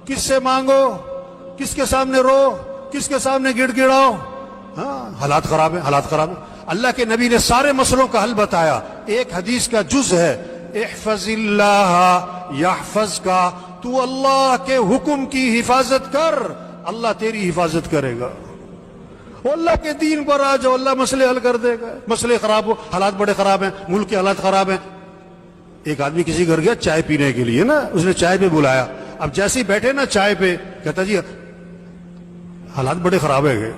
کس سے مانگو, کس کے سامنے رو, کس کے سامنے گڑ گڑاؤ. ہاں حالات خراب ہیں, حالات خراب ہیں. اللہ کے نبی نے سارے مسئلوں کا حل بتایا. ایک حدیث کا جز ہے, احفظ اللہ یحفظ کا, تو اللہ کے حکم کی حفاظت کر, اللہ تیری حفاظت کرے گا. وہ اللہ کے دین پر آ جاؤ, اللہ مسئلے حل کر دے گا. مسئلے خراب ہو, حالات بڑے خراب ہیں, ملک کے حالات خراب ہیں. ایک آدمی کسی گھر گیا چائے پینے کے لیے نا, اس نے چائے پہ بلایا. اب جیسے ہی بیٹھے نا چائے پہ, کہتا جی حالات بڑے خراب ہے.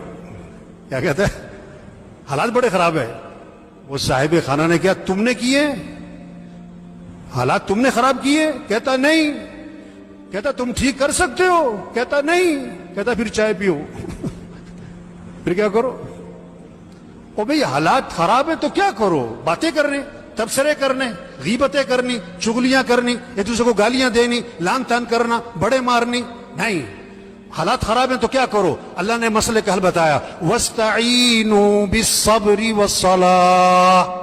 کیا کہتا ہے؟ حالات بڑے خراب ہے. وہ صاحب خانہ نے کیا تم نے کیے حالات, تم نے خراب کیے؟ کہتا نہیں. کہتا تم ٹھیک کر سکتے ہو؟ کہتا نہیں. کہتا پھر چائے پیو. پھر کیا کرو؟ او بھئی حالات خراب ہیں تو کیا کرو؟ باتیں کرنے, تبصرے کرنے, غیبتیں کرنی, چغلیاں کرنی, ایک دوسرے کو گالیاں دینی, لان تان کرنا, بڑے مارنی. نہیں, حالات خراب ہیں تو کیا کرو؟ اللہ نے مسئلے کا حل بتایا. وَاسْتَعِينُوا بِالصَّبْرِ وَالصَّلَاةِ.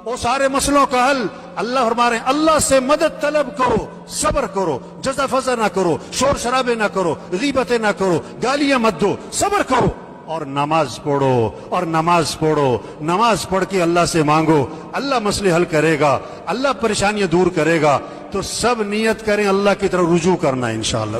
وہ سارے مسئلوں کا حل اللہ فرما رہے ہیں, اللہ سے مدد طلب کرو, صبر کرو, جزا فضا نہ کرو, شور شرابے نہ کرو, غیبتیں نہ کرو, گالیاں مت دو, صبر کرو, اور نماز پڑھو, اور نماز پڑھو. نماز پڑھ کے اللہ سے مانگو, اللہ مسئلے حل کرے گا, اللہ پریشانیاں دور کرے گا. تو سب نیت کریں اللہ کی طرف رجوع کرنا انشاءاللہ.